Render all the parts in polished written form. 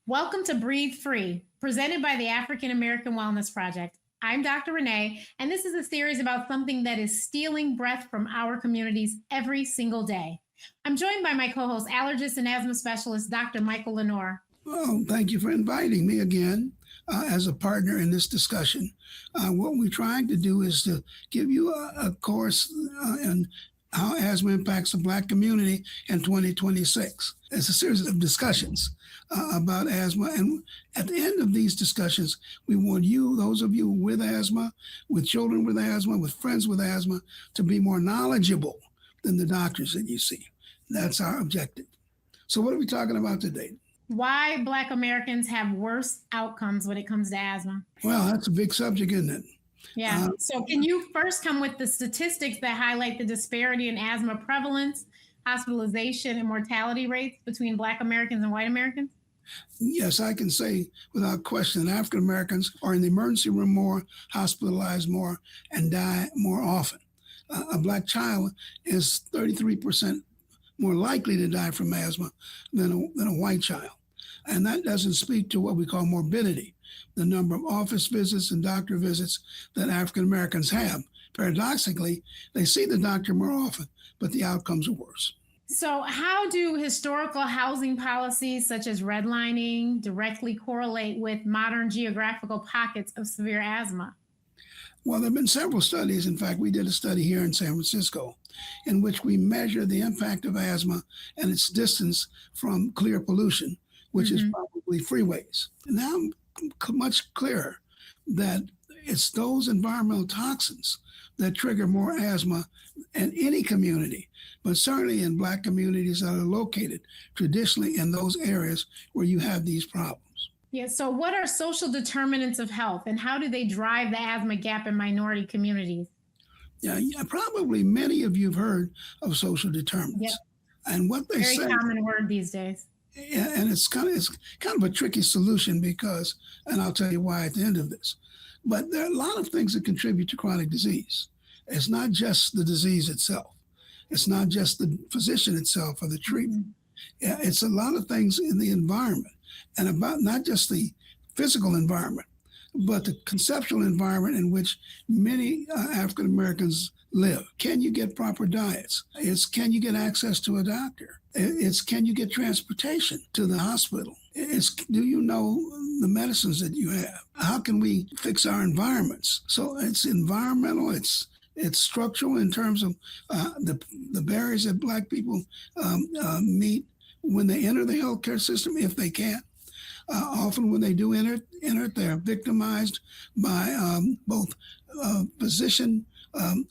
Welcome to Breathe Free, presented by the African American Wellness Project. I'm Dr. Renee, and this is a series about something that is stealing breath from our communities every single day. I'm joined by my co-host, allergist and asthma specialist, Dr. Michael Lenore. Well, thank you for inviting me again as a partner in this discussion. What we're trying to do is to give you a course in how asthma impacts the Black community in 2026. It's a series of discussions about asthma. And at the end of these discussions, we want you, those of you with asthma, with children with asthma, with friends with asthma, to be more knowledgeable than the doctors that you see. That's our objective. So what are we talking about today? Why Black Americans have worse outcomes when it comes to asthma. Well, that's a big subject, isn't it? Yeah. So can you first come with the statistics that highlight the disparity in asthma prevalence, hospitalization, and mortality rates between Black Americans and white Americans? Yes, I can say without question that African Americans are in the emergency room more, hospitalized more, and die more often. A Black child is 33% more likely to die from asthma than a white child. And that doesn't speak to what we call morbidity, the number of office visits and doctor visits that African Americans have. Paradoxically, they see the doctor more often, but the outcomes are worse. So how do historical housing policies such as redlining directly correlate with modern geographical pockets of severe asthma? Well, there have been several studies. In fact, we did a study here in San Francisco in which we measure the impact of asthma and its distance from clear pollution, which is probably freeways. Now I'm much clearer that it's those environmental toxins that trigger more asthma in any community, but certainly in Black communities that are located traditionally in those areas where you have these problems. Yeah, so what are social determinants of health and how do they drive the asthma gap in minority communities? Yeah, probably many of you have heard of social determinants. Yep. And what they Very say, common word these days. yeah, and it's kind of a tricky solution because, and I'll tell you why at the end of this, but there are a lot of things that contribute to chronic disease. It's not just the disease itself. It's not just the physician itself or the treatment. Yeah, it's a lot of things in the environment and about not just the physical environment, but the conceptual environment in which many African Americans live. Can you get proper diets? It's can you get access to a doctor? It's can you get transportation to the hospital? It's do you know the medicines that you have? How can we fix our environments? So it's environmental, it's structural in terms of the barriers that Black people meet when they enter the healthcare system, if they can. Often when they do enter it, they're victimized by both physician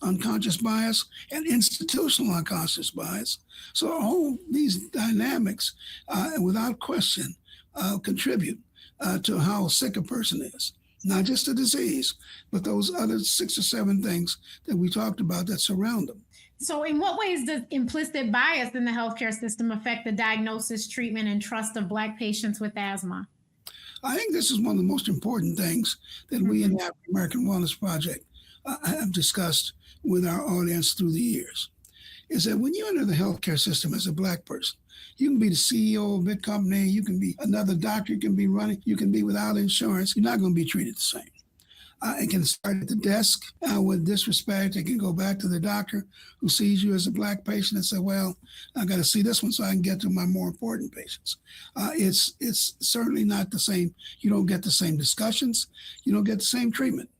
unconscious bias and institutional unconscious bias. So all these dynamics, without question, contribute to how sick a person is. Not just the disease, but those other 6 or 7 things that we talked about that surround them. So in what ways does implicit bias in the healthcare system affect the diagnosis, treatment, and trust of Black patients with asthma? I think this is one of the most important things that we in the African American Wellness Project have discussed with our audience through the years, is that when you enter the healthcare system as a Black person, you can be the CEO of a big company, you can be another doctor, you can be running, you can be without insurance, you're not going to be treated the same. It can start at the desk with disrespect. It can go back to the doctor who sees you as a Black patient and say, well, I got to see this one so I can get to my more important patients. It's certainly not the same. You don't get the same discussions. You don't get the same treatment.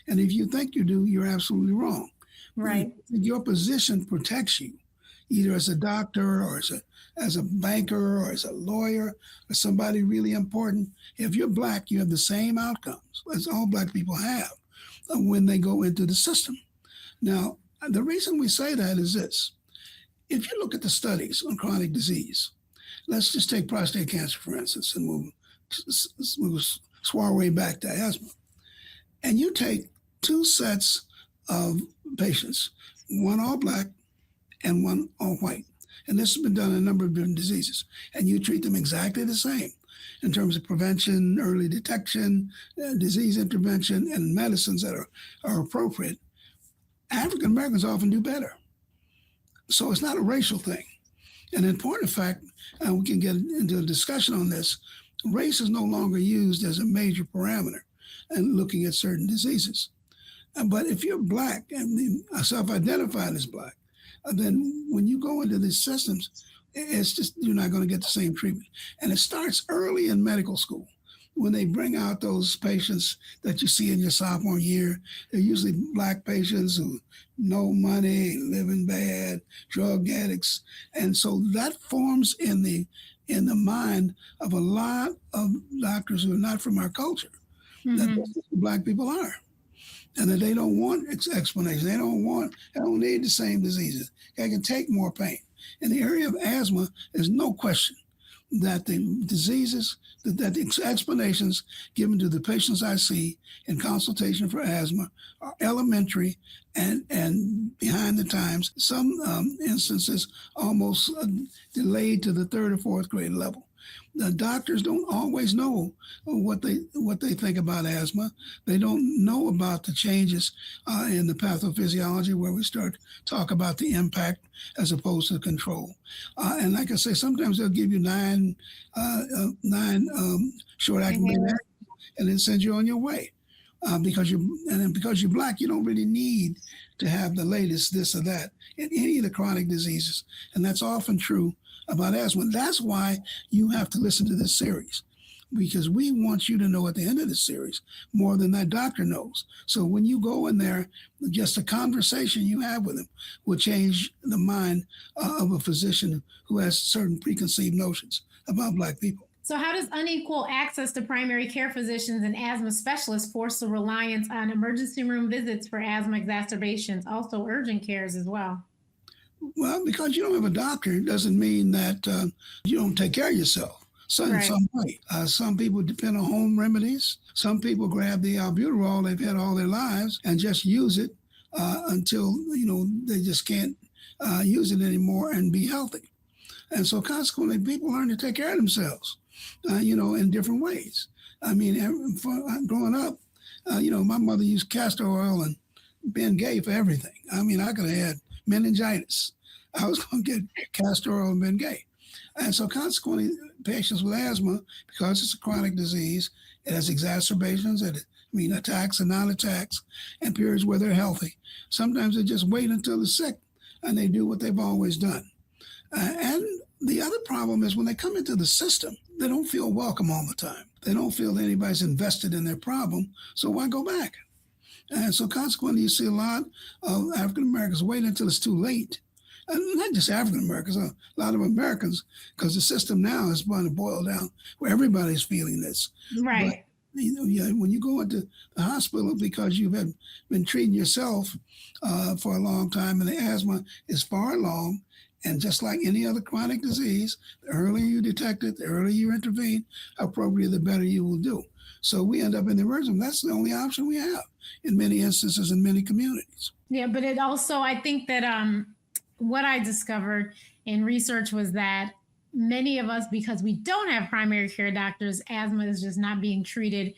And if you think you do, you're absolutely wrong. Right. Your position protects you, either as a doctor or as a banker or as a lawyer or somebody really important. If you're Black, you have the same outcomes as all Black people have when they go into the system. Now, the reason we say that is this. If you look at the studies on chronic disease, let's just take prostate cancer, for instance, and we'll swar way back to asthma. And you take 2 sets of patients, one all Black and one all white. And this has been done in a number of different diseases. And you treat them exactly the same in terms of prevention, early detection, disease intervention, and medicines that are appropriate. African Americans often do better. So it's not a racial thing. And in point of fact, we can get into a discussion on this, Race is no longer used as a major parameter in looking at certain diseases. But if you're black and self-identified as black, then when you go into these systems, it's just you're not going to get the same treatment. And it starts early in medical school when they bring out those patients that you see in your sophomore year. They're usually black patients who no money, living bad, drug addicts, and so that forms in the mind of a lot of doctors who are not from our culture that Mm-hmm. that's who black people are, and that they don't want explanation. They don't need the same diseases. They can take more pain. In the area of asthma, there's no question that the diseases, that the explanations given to the patients I see in consultation for asthma are elementary and behind the times. Some instances almost delayed to the third or fourth grade level. The doctors don't always know what they think about asthma. They don't know about the changes in the pathophysiology, where we start to talk about the impact as opposed to control. And like I say, sometimes they'll give you nine short-acting beta and then send you on your way. Because you're black, you don't really need to have the latest this or that in any of the chronic diseases, and that's often true about asthma. That's why you have to listen to this series, because we want you to know at the end of the series more than that doctor knows. So when you go in there, just a conversation you have with him will change the mind of a physician who has certain preconceived notions about black people. So, how does unequal access to primary care physicians and asthma specialists force the reliance on emergency room visits for asthma exacerbations, also urgent cares as well? Well, because you don't have a doctor doesn't mean that you don't take care of yourself. So in Right. some way, some people depend on home remedies. Some people grab the albuterol they've had all their lives and just use it until they just can't use it anymore and be healthy. And so consequently, people learn to take care of themselves, in different ways. I mean, growing up, my mother used castor oil and Ben Gay for everything. I mean, I could have had meningitis. I was going to get castor oil and Ben Gay. And so consequently, patients with asthma, because it's a chronic disease, it has exacerbations, attacks and non-attacks, and periods where they're healthy. Sometimes they just wait until they're sick and they do what they've always done. And the other problem is when they come into the system, they don't feel welcome all the time. They don't feel that anybody's invested in their problem, so why go back? And so consequently, you see a lot of African Americans wait until it's too late. And not just African Americans, a lot of Americans, because the system now is going to boil down where everybody's feeling this. Right. But, when you go into the hospital because you have been treating yourself for a long time and the asthma is far along, and just like any other chronic disease, the earlier you detect it, the earlier you intervene, appropriately, the better you will do. So we end up in the emergency room. That's the only option we have in many instances in many communities. Yeah, but it also, I think that what I discovered in research was that many of us, because we don't have primary care doctors, asthma is just not being treated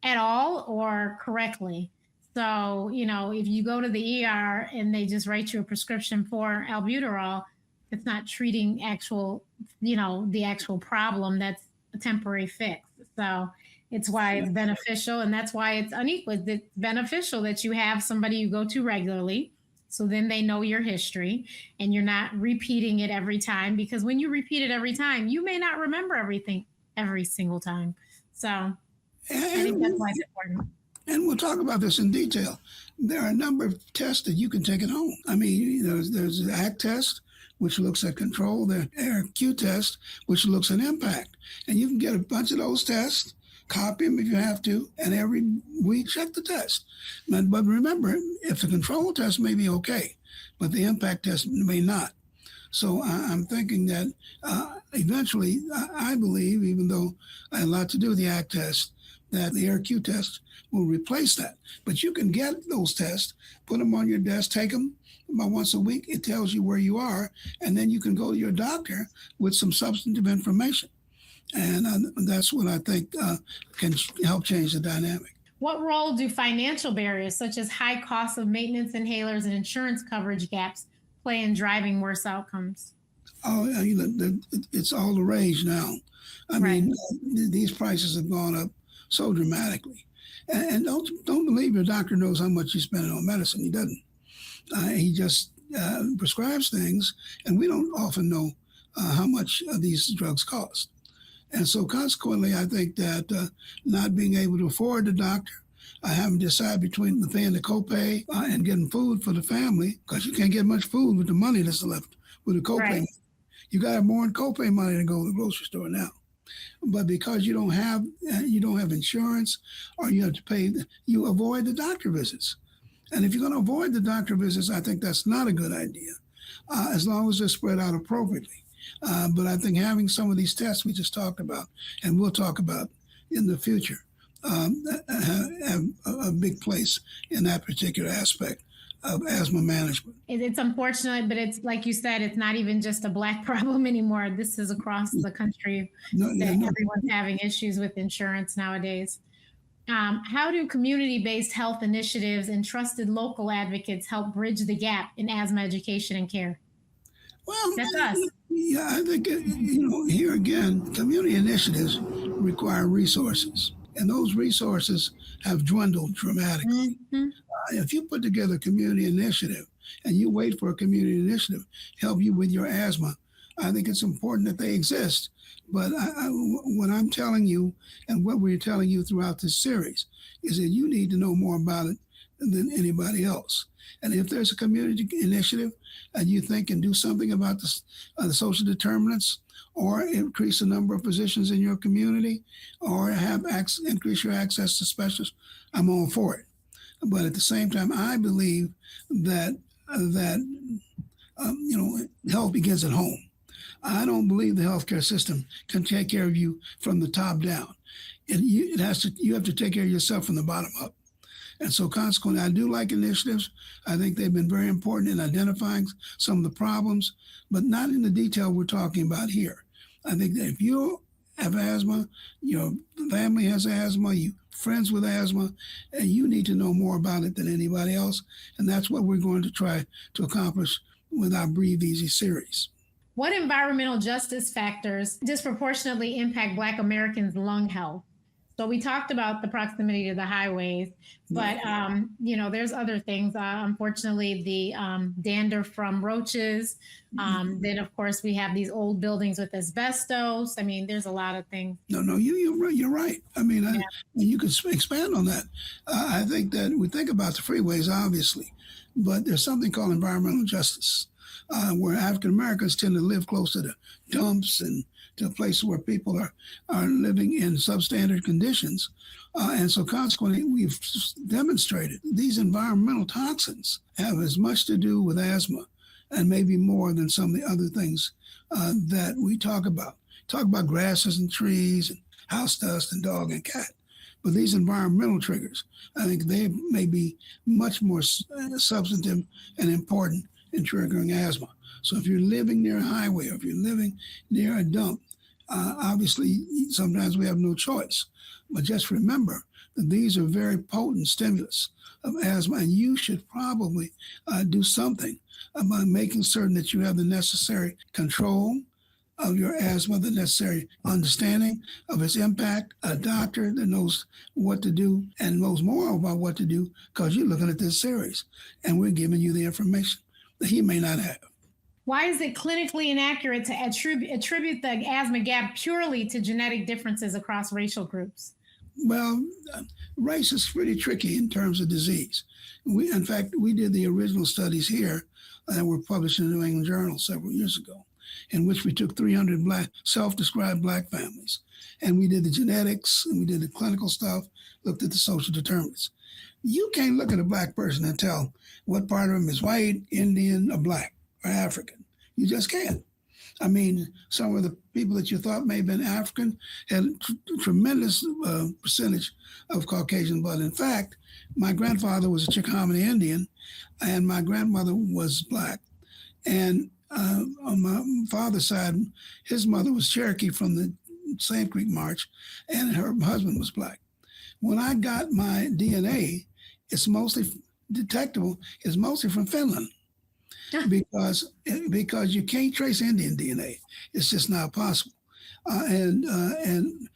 at all or correctly. So, if you go to the ER and they just write you a prescription for albuterol, it's not treating the actual problem. That's a temporary fix. So it's why it's beneficial, and that's why it's unequal. It's beneficial that you have somebody you go to regularly. So then they know your history and you're not repeating it every time, because when you repeat it every time, you may not remember everything every single time. So I think that's why it's important. And we'll talk about this in detail. There are a number of tests that you can take at home. I mean, there's the ACT test, which looks at control, the ARQ test, which looks at impact. And you can get a bunch of those tests, copy them if you have to, and every week check the test. But remember, if the control test may be okay, but the impact test may not. So I'm thinking that eventually, I believe, even though I had a lot to do with the ACT test, that the AirQ test will replace that. But you can get those tests, put them on your desk, take them about once a week. It tells you where you are, and then you can go to your doctor with some substantive information. And that's what I think can help change the dynamic. What role do financial barriers, such as high costs of maintenance inhalers and insurance coverage gaps, play in driving worse outcomes? Oh, it's all the rage now. I Right. mean, these prices have gone up so dramatically. And don't believe your doctor knows how much you're spending on medicine. He doesn't. He just prescribes things, and we don't often know how much these drugs cost. And so, consequently, I think that not being able to afford the doctor, having to decide between the paying the copay and getting food for the family, because you can't get much food with the money that's left with the copay. Right. You got more in copay money to go to the grocery store now. But because you don't have insurance, or you have to pay, you avoid the doctor visits. And if you're going to avoid the doctor visits, I think that's not a good idea, as long as they're spread out appropriately. But I think having some of these tests we just talked about, and we'll talk about in the future, have a big place in that particular aspect of asthma management. It's unfortunate, but it's like you said, it's not even just a Black problem anymore. This is across the country No, that yeah, no, everyone's having issues with insurance nowadays. How do community based health initiatives and trusted local advocates help bridge the gap in asthma education and care? well, That's us. yeah, I think here again, community initiatives require resources, and those resources have dwindled dramatically. Mhm. If you put together a community initiative and you wait for a community initiative to help you with your asthma, I think it's important that they exist. But what I'm telling you and what we're telling you throughout this series is that you need to know more about it than anybody else. And if there's a community initiative and you think can do something about the social determinants, or increase the number of physicians in your community, or increase your access to specialists, I'm all for it. But at the same time, I believe that that health begins at home. I don't believe the healthcare system can take care of you from the top down. You have to take care of yourself from the bottom up. And so consequently, I do like initiatives. I think they've been very important in identifying some of the problems, but not in the detail we're talking about here. I think that if you have asthma, your family has asthma, you friends with asthma, and you need to know more about it than anybody else. And that's what we're going to try to accomplish with our Breathe Easy series. What environmental justice factors disproportionately impact Black Americans' lung health? So we talked about the proximity to the highways, but there's other things. Unfortunately, the dander from roaches. Then, of course, we have these old buildings with asbestos. I mean, there's a lot of things. No, you're right. You're right. I mean, Yeah. you could expand on that. I think that we think about the freeways, obviously, but there's something called environmental justice, where African Americans tend to live close to the dumps and to places where people are living in substandard conditions. And so consequently, we've demonstrated these environmental toxins have as much to do with asthma and maybe more than some of the other things that we talk about. Talk about grasses and trees and house dust and dog and cat. But these environmental triggers, I think they may be much more substantive and important in triggering asthma. So if you're living near a highway or if you're living near a dump, obviously sometimes we have no choice. But just remember that these are very potent stimulus of asthma, and you should probably do something about making certain that you have the necessary control of your asthma, the necessary understanding of its impact, a doctor that knows what to do and knows more about what to do, because you're looking at this series and we're giving you the information that he may not have. Why is it clinically inaccurate to attribute the asthma gap purely to genetic differences across racial groups? Well, race is pretty tricky in terms of disease. In fact, we did the original studies here that were published in the New England Journal several years ago, in which we took 300 self-described Black families, and we did the genetics, and we did the clinical stuff, looked at the social determinants. You can't look at a Black person and tell what part of him is white, Indian, or Black, or African. You just can't. I mean, some of the people that you thought may have been African had a tremendous percentage of Caucasian blood. In fact, my grandfather was a Chickahominy Indian, and my grandmother was Black. And on my father's side, his mother was Cherokee from the Sand Creek March, and her husband was Black. When I got my DNA, it's mostly detectable, it's mostly from Finland. because you can't trace Indian DNA. It's just not possible. When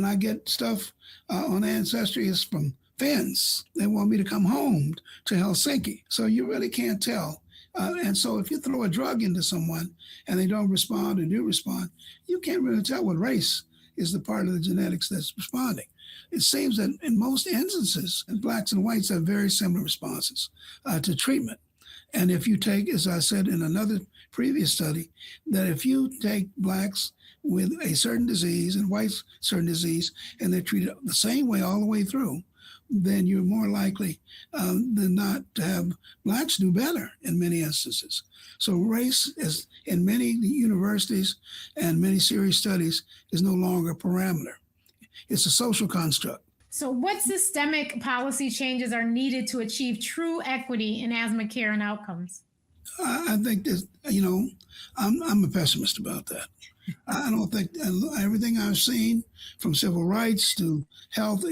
I get stuff on Ancestry, it's from Finns. They want me to come home to Helsinki, so you really can't tell. And so if you throw a drug into someone and they don't respond or do respond, you can't really tell what race is the part of the genetics that's responding. It seems that in most instances, blacks and whites have very similar responses to treatment. And if you take, as I said in another previous study, that if you take blacks with a certain disease and whites certain disease, and they're treated the same way all the way through, then you're more likely than not to have blacks do better in many instances. So race is, in many universities and many serious studies, is no longer a parameter. It's a social construct. So, what systemic policy changes are needed to achieve true equity in asthma care and outcomes? I think that, I'm a pessimist about that. I don't think everything I've seen, from civil rights to health,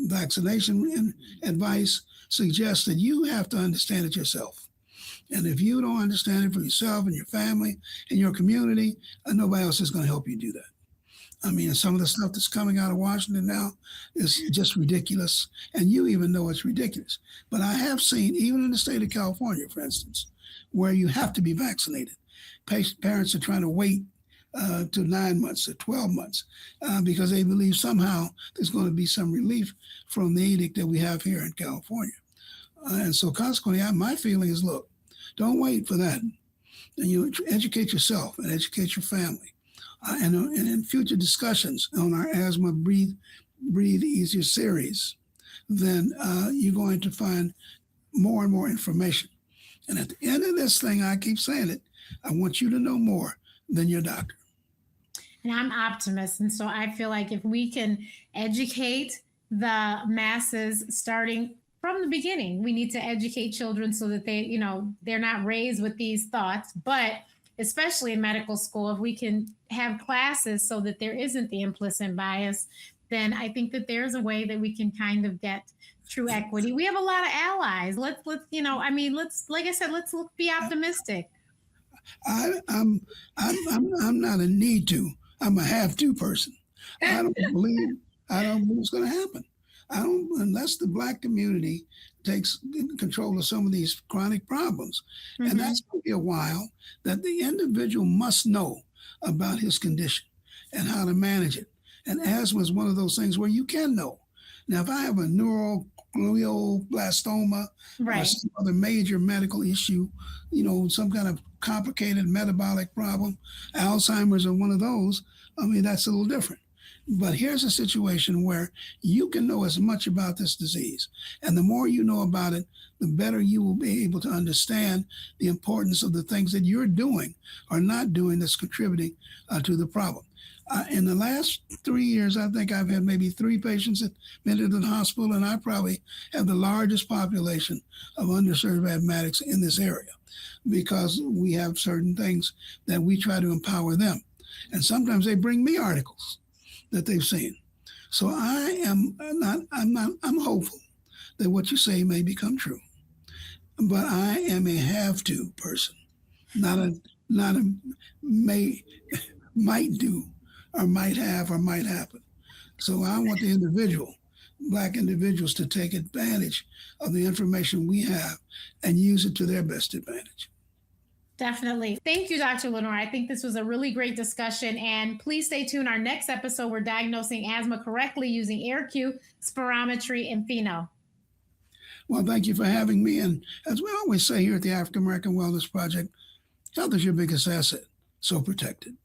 vaccination advice, suggests that you have to understand it yourself. And if you don't understand it for yourself and your family and your community, nobody else is going to help you do that. I mean, some of the stuff that's coming out of Washington now is just ridiculous. And you even know it's ridiculous. But I have seen, even in the state of California, for instance, where you have to be vaccinated. Parents are trying to wait to 9 months or 12 months because they believe somehow there's going to be some relief from the edict that we have here in California. And so consequently, my feeling is, look, don't wait for that. And you educate yourself and educate your family. And in future discussions on our Asthma Breathe Easier series, then you're going to find more and more information. And at the end of this thing, I keep saying it, I want you to know more than your doctor. And I'm optimist. And so I feel like if we can educate the masses starting from the beginning, we need to educate children so that they're not raised with these thoughts. But especially in medical school, if we can have classes so that there isn't the implicit bias, then I think that there's a way that we can kind of get true equity. We have a lot of allies. Let's like I said, let's be optimistic. I'm not a need to. I'm a have to person. I don't believe it's going to happen. Unless the Black community takes control of some of these chronic problems. Mm-hmm. And that's going to be a while that the individual must know about his condition and how to manage it. And asthma is one of those things where you can know. Now, if I have a neuroglioblastoma or some other major medical issue, some kind of complicated metabolic problem, Alzheimer's or one of those, that's a little different. But here's a situation where you can know as much about this disease. And the more you know about it, the better you will be able to understand the importance of the things that you're doing or not doing that's contributing to the problem. In the last 3 years, I think I've had maybe 3 patients admitted to the hospital, and I probably have the largest population of underserved asthmatics in this area because we have certain things that we try to empower them. And sometimes they bring me articles that they've seen. So I'm hopeful that what you say may become true. But I am a have to person, not a might do or might have or might happen. So I want the Black individuals to take advantage of the information we have and use it to their best advantage. Definitely. Thank you, Dr. Lenore. I think this was a really great discussion. And please stay tuned. Our next episode, we're diagnosing asthma correctly using AirQ, spirometry, and pheno. Well, thank you for having me. And as we always say here at the African American Wellness Project, health is your biggest asset, so protect it.